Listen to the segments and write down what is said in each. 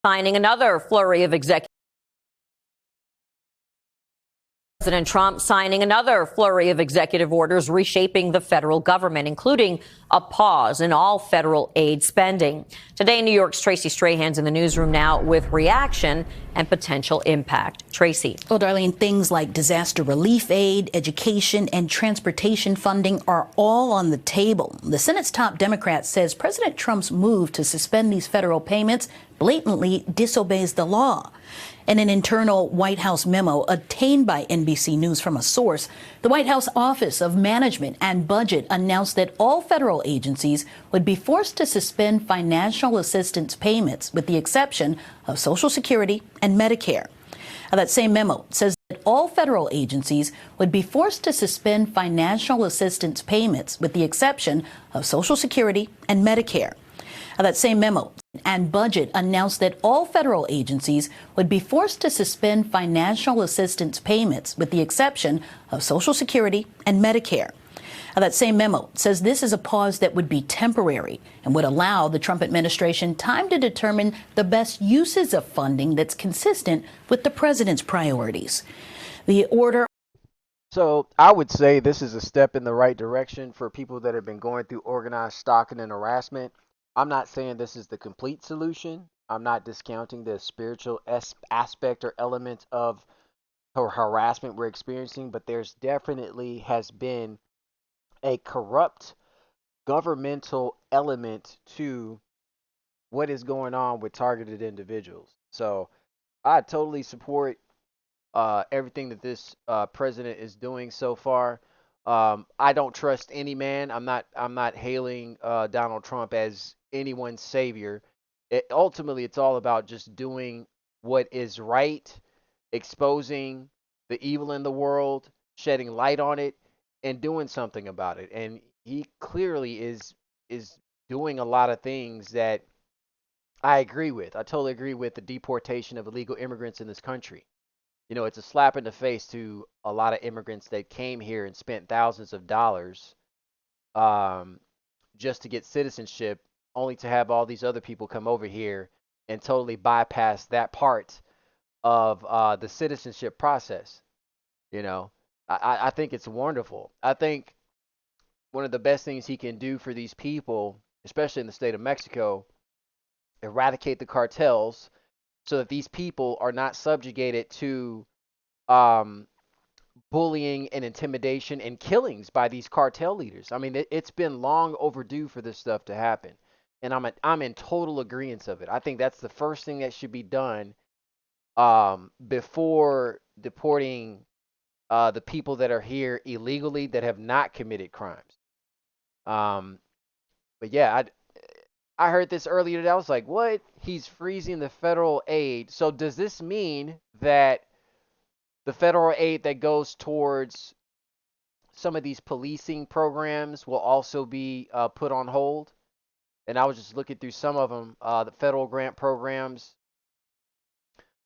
Signing another flurry of executive. President Trump signing another flurry of executive orders reshaping the federal government, including a pause in all federal aid spending. Today, New York's Tracy Strahan's in the newsroom now with reaction and potential impact. Tracy. Well, Darlene, things like disaster relief aid, education, and transportation funding are all on the table. The Senate's top Democrat says President Trump's move to suspend these federal payments blatantly disobeys the law. In an internal White House memo obtained by NBC News from a source, the White House Office of Management and Budget announced that all federal agencies would be forced to suspend financial assistance payments, with the exception of Social Security and Medicare. Now, that same memo says that all federal agencies would be forced to suspend financial assistance payments, with the exception of Social Security and Medicare. Now, that same memo and Budget announced that all federal agencies would be forced to suspend financial assistance payments, with the exception of Social Security and Medicare. Now, that same memo says this is a pause that would be temporary and would allow the Trump administration time to determine the best uses of funding that's consistent with the president's priorities. The order. So I would say this is a step in the right direction for people that have been going through organized stalking and harassment. I'm not saying this is the complete solution. I'm not discounting the spiritual aspect or element of harassment we're experiencing, but there's definitely has been a corrupt governmental element to what is going on with targeted individuals. So I totally support everything that this president is doing so far. I don't trust any man. I'm not hailing Donald Trump as anyone's savior. Ultimately, it's all about just doing what is right, exposing the evil in the world, shedding light on it, and doing something about it. And he clearly is doing a lot of things that I agree with. I totally agree with the deportation of illegal immigrants in this country. You know, it's a slap in the face to a lot of immigrants that came here and spent thousands of dollars um, just to get citizenship, only to have all these other people come over here and totally bypass that part of the citizenship process. You know, I think it's wonderful. I think one of the best things he can do for these people, especially in the state of Mexico, eradicate the cartels so that these people are not subjugated to um, bullying and intimidation and killings by these cartel leaders. I mean, it's been long overdue for this stuff to happen, and I'm in total agreement of it. I think that's the first thing that should be done before deporting the people that are here illegally that have not committed crimes. Um, but yeah, I heard this earlier today. I was like, what? He's freezing the federal aid. So does this mean that the federal aid that goes towards some of these policing programs will also be put on hold? And I was just looking through some of them. The federal grant programs,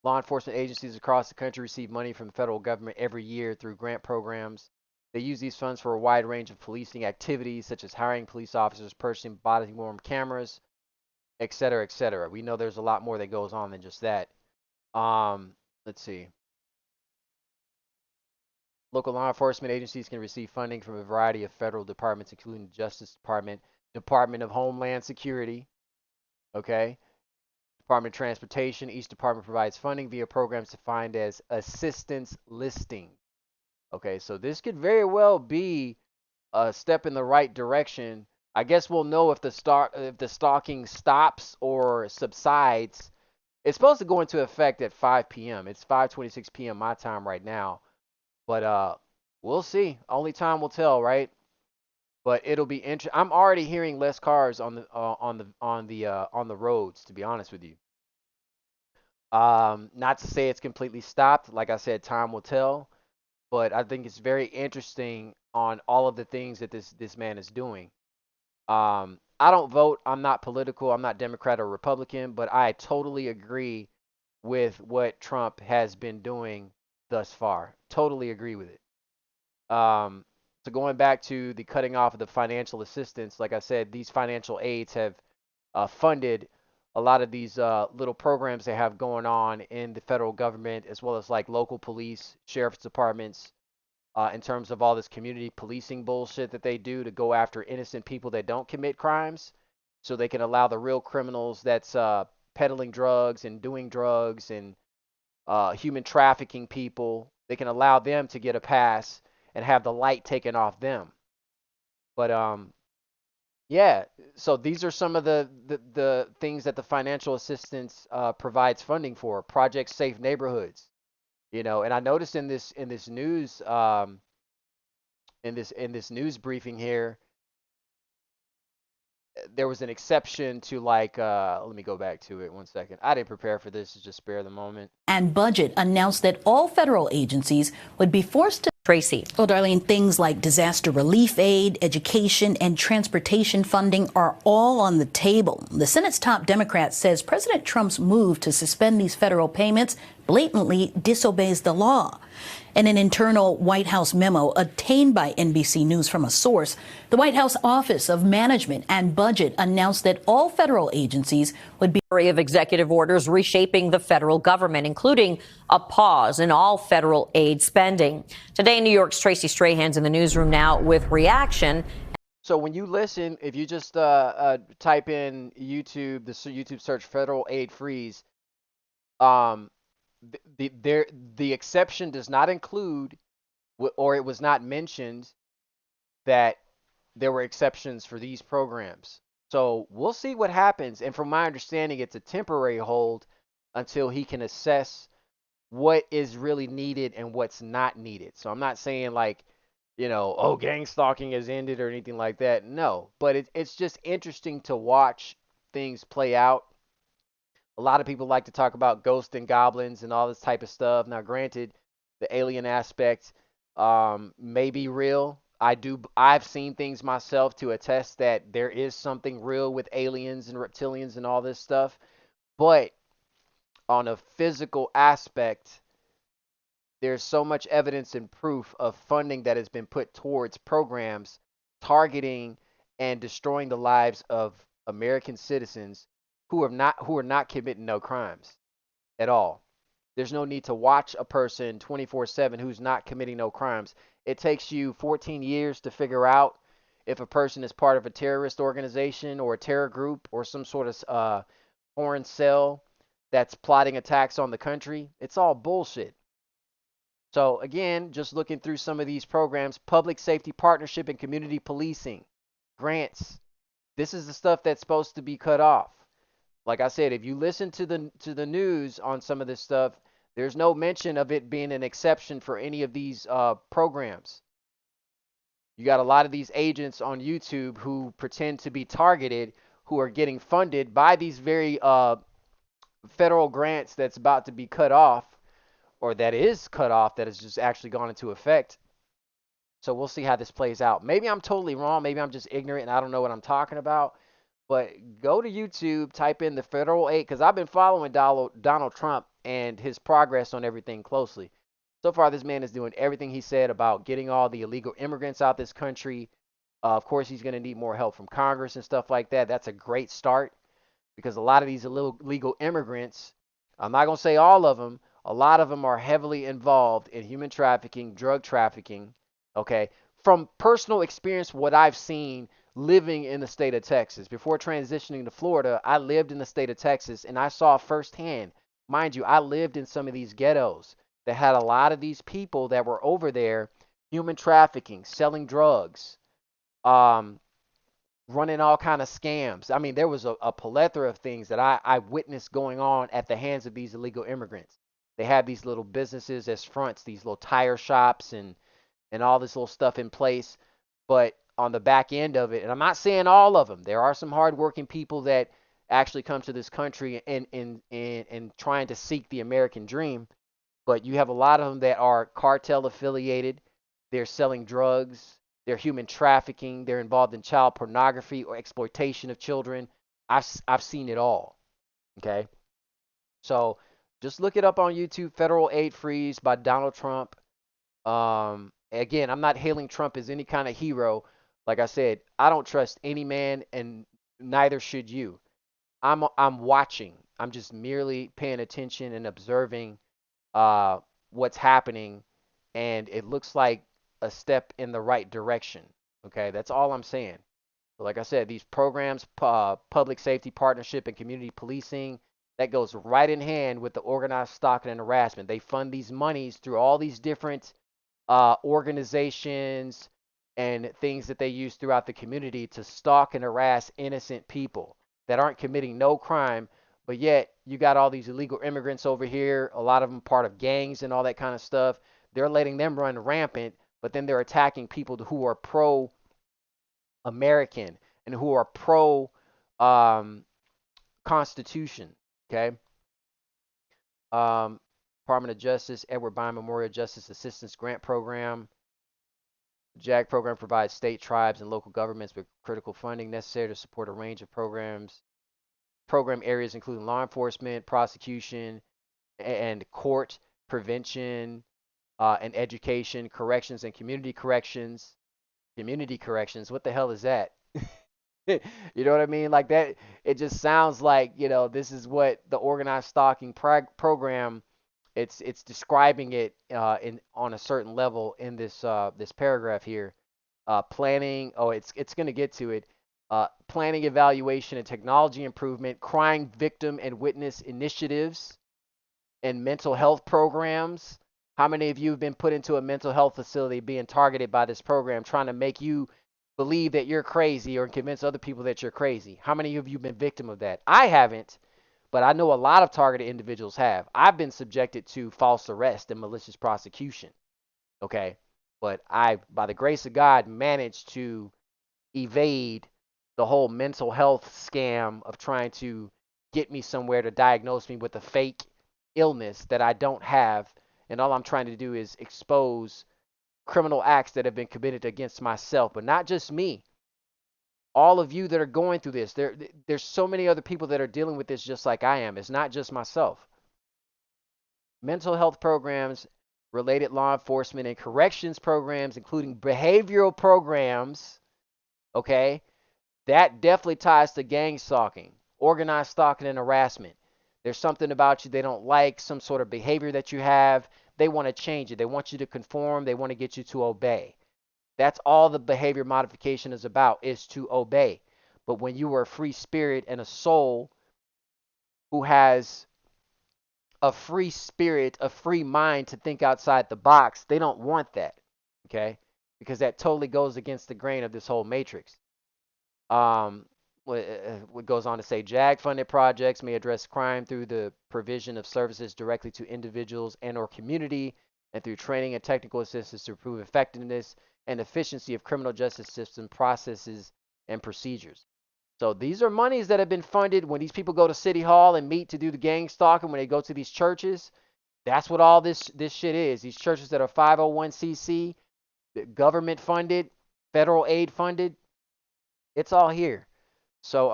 law enforcement agencies across the country receive money from the federal government every year through grant programs. They use these funds for a wide range of policing activities, such as hiring police officers, purchasing body worn cameras, et cetera, et cetera. We know there's a lot more that goes on than just that. Let's see. Local law enforcement agencies can receive funding from a variety of federal departments, including the Justice Department, Department of Homeland Security, okay, Department of Transportation. Each department provides funding via programs defined as assistance listing. Okay, so this could very well be a step in the right direction. I guess we'll know if the stalking stops or subsides. It's supposed to go into effect at 5 p.m. It's 5:26 p.m. my time right now. But we'll see. Only time will tell, right? But it'll be interesting. I'm already hearing less cars on the roads, to be honest with you. Not to say it's completely stopped. Like I said, time will tell. But I think it's very interesting on all of the things that this man is doing. I don't vote. I'm not political. I'm not Democrat or Republican, but I totally agree with what Trump has been doing thus far. Totally agree with it. So going back to the cutting off of the financial assistance, like I said, these financial aids have funded a lot of these little programs they have going on in the federal government, as well as like local police, sheriff's departments, in terms of all this community policing bullshit that they do to go after innocent people that don't commit crimes, so they can allow the real criminals that's peddling drugs and doing drugs and human trafficking people, they can allow them to get a pass and have the light taken off them. But yeah, so these are some of the things that the financial assistance provides funding for. Project Safe Neighborhoods, and I noticed in this news in this news briefing here, there was an exception to like let me go back to it 1 second. I didn't prepare for this, just spare the moment. And budget announced that all federal agencies would be forced to. Tracy. Well, Darlene, things like disaster relief aid, education, and transportation funding are all on the table. The Senate's top Democrat says President Trump's move to suspend these federal payments blatantly disobeys the law. In an internal White House memo obtained by NBC News from a source, the White House Office of Management and Budget announced that all federal agencies would be Of executive orders reshaping the federal government, including a pause in all federal aid spending. Today, New York's Tracy Strahan's in the newsroom now with reaction. So when you listen, if you just type in YouTube, YouTube search federal aid freeze, um, the exception does not include, or it was not mentioned that there were exceptions for these programs. So we'll see what happens. And from my understanding, it's a temporary hold until he can assess what is really needed and what's not needed. So I'm not saying like, oh, gang stalking has ended or anything like that. No, but it's just interesting to watch things play out. A lot of people like to talk about ghosts and goblins and all this type of stuff. Now, granted, the alien aspect may be real. I've seen things myself to attest that there is something real with aliens and reptilians and all this stuff. But on a physical aspect, there's so much evidence and proof of funding that has been put towards programs targeting and destroying the lives of American citizens who are not committing no crimes at all. There's no need to watch a person 24/7 who's not committing no crimes. It takes you 14 years to figure out if a person is part of a terrorist organization or a terror group or some sort of foreign cell that's plotting attacks on the country. It's all bullshit. So again, just looking through some of these programs, public safety partnership and community policing, grants. This is the stuff that's supposed to be cut off. Like I said, if you listen to the news on some of this stuff, there's no mention of it being an exception for any of these programs. You got a lot of these agents on YouTube who pretend to be targeted, who are getting funded by these very federal grants that's about to be cut off, or that is cut off, that has just actually gone into effect. So we'll see how this plays out. Maybe I'm totally wrong. Maybe I'm just ignorant and I don't know what I'm talking about. But go to YouTube, type in the federal aid, because I've been following Donald Trump and his progress on everything closely. So far, this man is doing everything he said about getting all the illegal immigrants out this country. Of course, he's going to need more help from Congress and stuff like that. That's a great start because a lot of these illegal immigrants, I'm not going to say all of them, a lot of them are heavily involved in human trafficking, drug trafficking. Okay. From personal experience, what I've seen living in the state of Texas, before transitioning to Florida, I lived in the state of Texas and I saw firsthand, mind you, I lived in some of these ghettos that had a lot of these people that were over there human trafficking, selling drugs, um, running all kind of scams. I mean, there was a plethora of things that I witnessed going on at the hands of these illegal immigrants. They had these little businesses as fronts, these little tire shops and all this little stuff in place. But on the back end of it, and I'm not saying all of them, there are some hardworking people that actually come to this country and trying to seek the American dream. But you have a lot of them that are cartel affiliated. They're selling drugs. They're human trafficking. They're involved in child pornography or exploitation of children. I've seen it all. Okay. So just look it up on YouTube. Federal aid freeze by Donald Trump. Again, I'm not hailing Trump as any kind of hero. Like I said, I don't trust any man, and neither should you. I'm watching. I'm just merely paying attention and observing uh, what's happening, and it looks like a step in the right direction. Okay, that's all I'm saying. But like I said, these programs, public safety partnership and community policing, that goes right in hand with the organized stalking and harassment. They fund these monies through all these different organizations and things that they use throughout the community to stalk and harass innocent people that aren't committing no crime. But yet, you got all these illegal immigrants over here, a lot of them part of gangs and all that kind of stuff. They're letting them run rampant, but then they're attacking people who are pro American and who are pro um, Constitution. Okay. Um, Department of Justice, Edward Bond Memorial Justice Assistance Grant Program. JAG program provides state, tribes, and local governments with critical funding necessary to support a range of programs. Program areas including law enforcement, prosecution, and court prevention, and education, corrections, and community corrections. Community corrections, what the hell is that? You know what I mean? Like that, it just sounds like, this is what the organized stalking program, it's describing it in on a certain level in this paragraph here. Planning, oh, it's going to get to it. Planning, evaluation, and technology improvement, crime victim and witness initiatives, and mental health programs. How many of you have been put into a mental health facility being targeted by this program, trying to make you believe that you're crazy or convince other people that you're crazy? How many of you have been victim of that? I haven't, but I know a lot of targeted individuals have. I've been subjected to false arrest and malicious prosecution. Okay. But I, by the grace of God, managed to evade the whole mental health scam of trying to get me somewhere to diagnose me with a fake illness that I don't have. And all I'm trying to do is expose criminal acts that have been committed against myself, but not just me. All of you that are going through this, there's so many other people that are dealing with this just like I am. It's not just myself. Mental health programs, related law enforcement and corrections programs, including behavioral programs, okay? That definitely ties to gang stalking, organized stalking and harassment. There's something about you they don't like, some sort of behavior that you have. They want to change it. They want you to conform. They want to get you to obey. That's all the behavior modification is about, is to obey. But when you are a free spirit and a soul who has a free spirit, a free mind to think outside the box, they don't want that. Okay? Because that totally goes against the grain of this whole matrix. Um, what goes on to say, JAG funded projects may address crime through the provision of services directly to individuals and or community and through training and technical assistance to improve effectiveness and efficiency of criminal justice system processes and procedures. So these are monies that have been funded when these people go to City Hall and meet to do the gang stalking, when they go to these churches. That's what all this shit is. These churches that are 501c, government funded, federal aid funded, it's all here. So,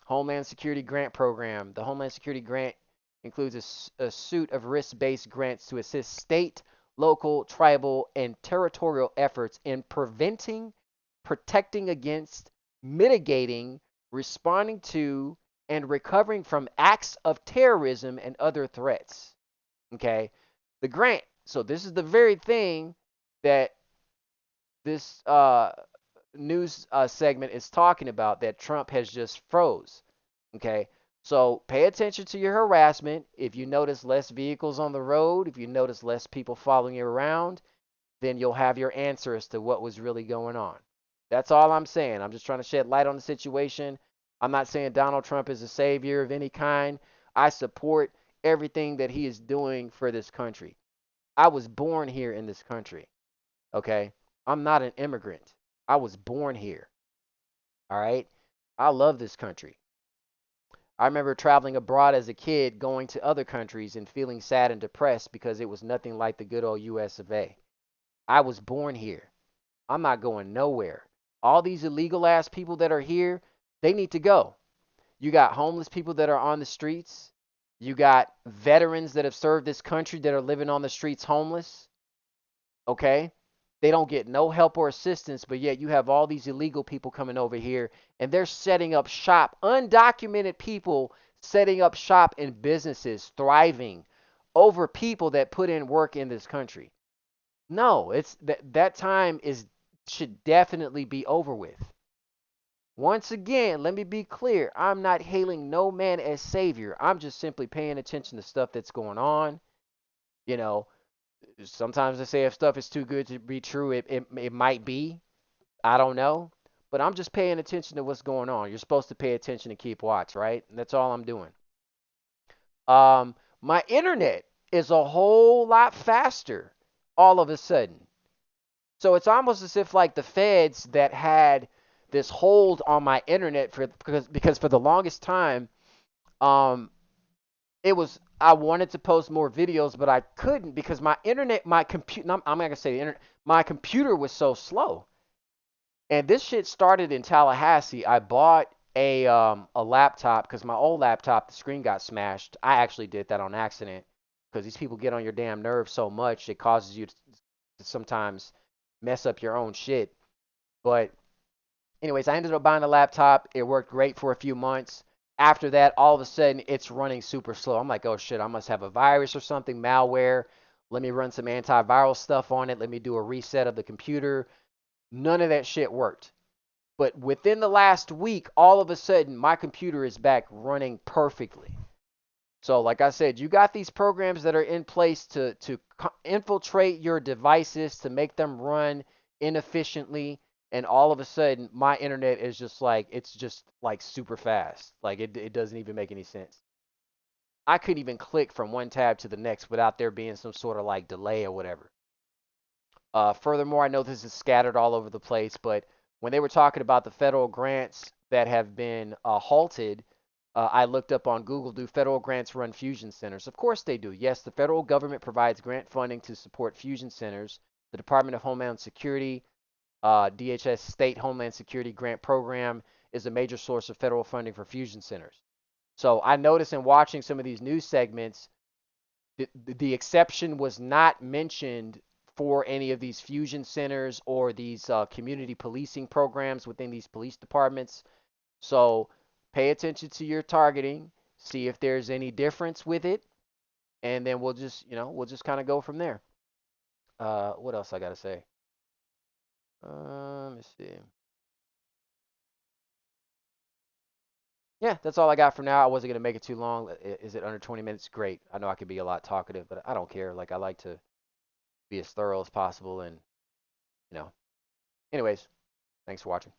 Homeland Security Grant Program. The Homeland Security Grant includes a suite of risk-based grants to assist state, local, tribal, and territorial efforts in preventing, protecting against, mitigating, responding to, and recovering from acts of terrorism and other threats. Okay? The grant. So this is the very thing that this news segment is talking about, that Trump has just froze. Okay, so pay attention to your harassment. If you notice less vehicles on the road, if you notice less people following you around, then you'll have your answer as to what was really going on. That's all I'm saying. I'm just trying to shed light on the situation. I'm not saying Donald Trump is a savior of any kind. I support everything that he is doing for this country. I was born here in this country. Okay, I'm not an immigrant. I was born here. All right. I love this country. I remember traveling abroad as a kid, going to other countries and feeling sad and depressed because it was nothing like the good old US of A. I was born here. I'm not going nowhere. All these illegal ass people that are here, they need to go. You got homeless people that are on the streets. You got veterans that have served this country that are living on the streets homeless. Okay? They don't get no help or assistance, but yet you have all these illegal people coming over here and they're setting up shop, undocumented people setting up shop in businesses, thriving over people that put in work in this country. No, it's that time is should definitely be over with. Once again, let me be clear. I'm not hailing no man as savior. I'm just simply paying attention to stuff that's going on. You know, sometimes they say if stuff is too good to be true, it might be. I don't know. But I'm just paying attention to what's going on. You're supposed to pay attention and keep watch, right? And that's all I'm doing. My internet is a whole lot faster all of a sudden. So it's almost as if like the feds that had this hold on my internet for because for the longest time, um, it was I wanted to post more videos, but I couldn't because my internet, my computer, I'm not gonna say the internet, my computer was so slow. And this shit started in Tallahassee. I bought a laptop because my old laptop, the screen got smashed. I actually did that on accident because these people get on your damn nerves so much it causes you to sometimes mess up your own shit. But anyways, I ended up buying a laptop. It worked great for a few months. After that, all of a sudden, it's running super slow. I'm like, oh shit, I must have a virus or something, malware. Let me run some antiviral stuff on it. Let me do a reset of the computer. None of that shit worked. But within the last week, all of a sudden, my computer is back running perfectly. So, like I said, you got these programs that are in place to infiltrate your devices to make them run inefficiently, and all of a sudden, my internet is just like it's just like super fast. Like it doesn't even make any sense. I couldn't even click from one tab to the next without there being some sort of like delay or whatever. Furthermore, I know this is scattered all over the place, but when they were talking about the federal grants that have been halted, I looked up on Google, do federal grants run fusion centers? Of course they do. Yes, the federal government provides grant funding to support fusion centers. The Department of Homeland Security, DHS State Homeland Security Grant Program is a major source of federal funding for fusion centers. So I noticed in watching some of these news segments, the exception was not mentioned for any of these fusion centers or these community policing programs within these police departments. So pay attention to your targeting, see if there's any difference with it, and then we'll just kind of go from there. What else I gotta say? Let me see. Yeah, that's all I got for now. I wasn't gonna make it too long. Is it under 20 minutes? Great. I know I could be a lot talkative, but I don't care. Like I like to be as thorough as possible, and you know. Anyways, thanks for watching.